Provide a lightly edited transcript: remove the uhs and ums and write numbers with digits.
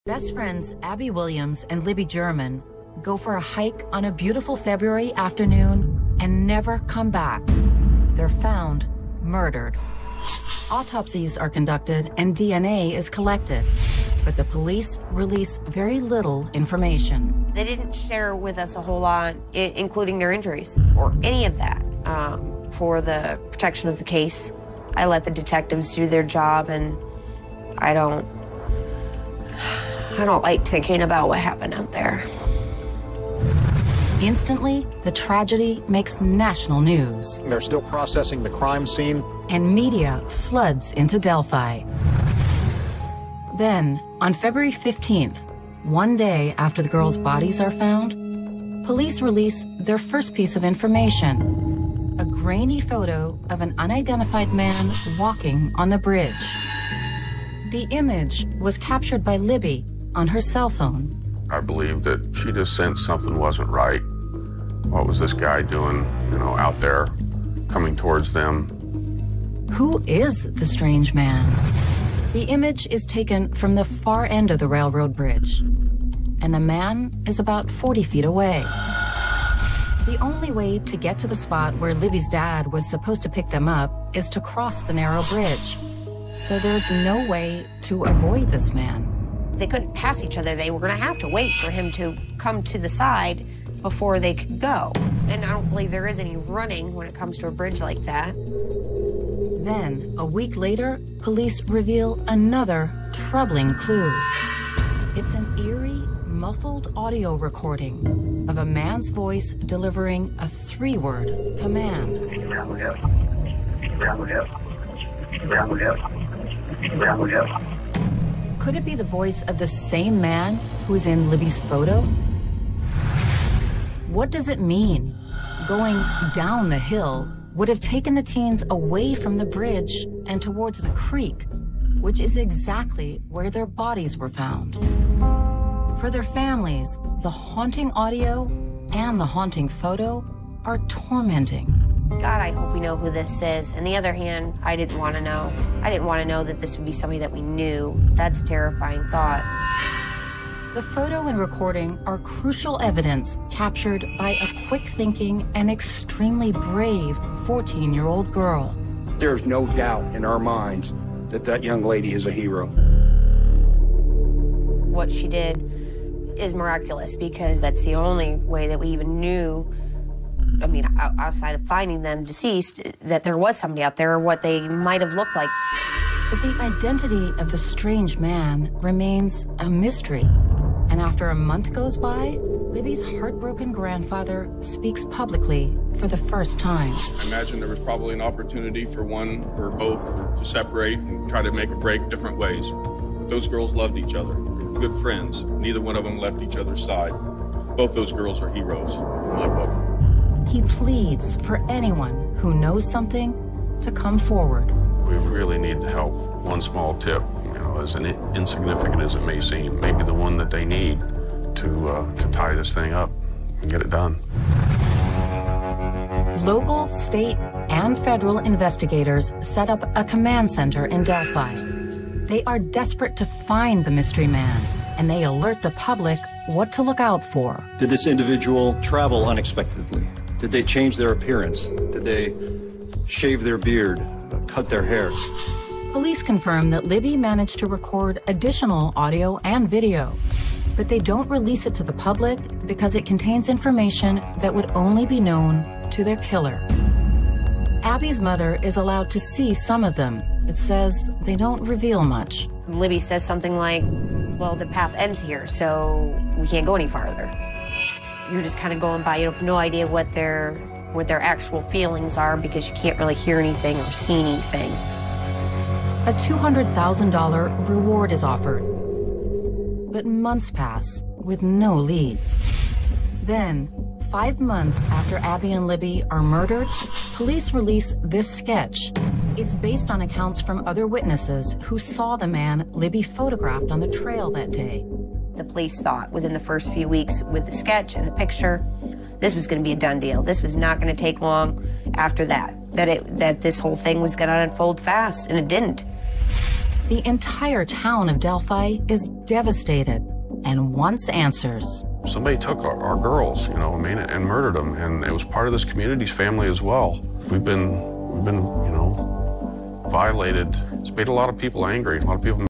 Best friends Abby Williams and Libby German go for a hike on a beautiful February afternoon and never come back. They're found murdered. Autopsies are conducted and DNA is collected, but the police release very little information. They didn't share with us a whole lot, including their injuries or any of that. For the protection of the case, I let the detectives do their job, and I don't like thinking about what happened out there. Instantly, the tragedy makes national news. They're still processing the crime scene. And media floods into Delphi. Then, on February 15th, one day after the girls' bodies are found, police release their first piece of information: a grainy photo of an unidentified man walking on the bridge. The image was captured by Libby on her cell phone. I believe that she just sensed something wasn't right. What was this guy doing, out there, coming towards them? Who is the strange man? The image is taken from the far end of the railroad bridge, and the man is about 40 feet away. The only way to get to the spot where Libby's dad was supposed to pick them up is to cross the narrow bridge. So there's no way to avoid this man. They couldn't pass each other. They were going to have to wait for him to come to the side before they could go. And I don't believe there is any running when it comes to a bridge like that. Then, a week later, police reveal another troubling clue. It's an eerie, muffled audio recording of a man's voice delivering a 3-word command. Could it be the voice of the same man who's in Libby's photo? What does it mean? Going down the hill would have taken the teens away from the bridge and towards the creek, which is exactly where their bodies were found. For their families, the haunting audio and the haunting photo are tormenting. God, I hope we know who this is. On the other hand, I didn't want to know. I didn't want to know that this would be somebody that we knew. That's a terrifying thought. The photo and recording are crucial evidence captured by a quick-thinking and extremely brave 14-year-old girl. There's no doubt in our minds that that young lady is a hero. What she did is miraculous because that's the only way that we even knew, outside of finding them deceased, that there was somebody out there or what they might have looked like. But the identity of the strange man remains a mystery. And after a month goes by, Libby's heartbroken grandfather speaks publicly for the first time. I imagine there was probably an opportunity for one or both to separate and try to make a break different ways. But those girls loved each other. They were good friends. Neither one of them left each other's side. Both those girls are heroes in my book. He pleads for anyone who knows something to come forward. We really need the help. One small tip, as insignificant as it may seem, may be the one that they need to tie this thing up and get it done. Local, state, and federal investigators set up a command center in Delphi. They are desperate to find the mystery man, and they alert the public what to look out for. Did this individual travel unexpectedly? Did they change their appearance? Did they shave their beard, cut their hair? Police confirm that Libby managed to record additional audio and video, but they don't release it to the public because it contains information that would only be known to their killer. Abby's mother is allowed to see some of them. It says they don't reveal much. Libby says something like, well, the path ends here, so we can't go any farther. You're just kind of going by. You have no idea what their actual feelings are because you can't really hear anything or see anything. A $200,000 reward is offered, but months pass with no leads. Then, 5 months after Abby and Libby are murdered, police release this sketch. It's based on accounts from other witnesses who saw the man Libby photographed on the trail that day. The police thought within the first few weeks with the sketch and the picture, this was going to be a done deal. This was not going to take long after that this whole thing was going to unfold fast, and it didn't. The entire town of Delphi is devastated and wants answers. Somebody took our girls, and murdered them, and it was part of this community's family as well. We've been, violated. It's made a lot of people angry. A lot of people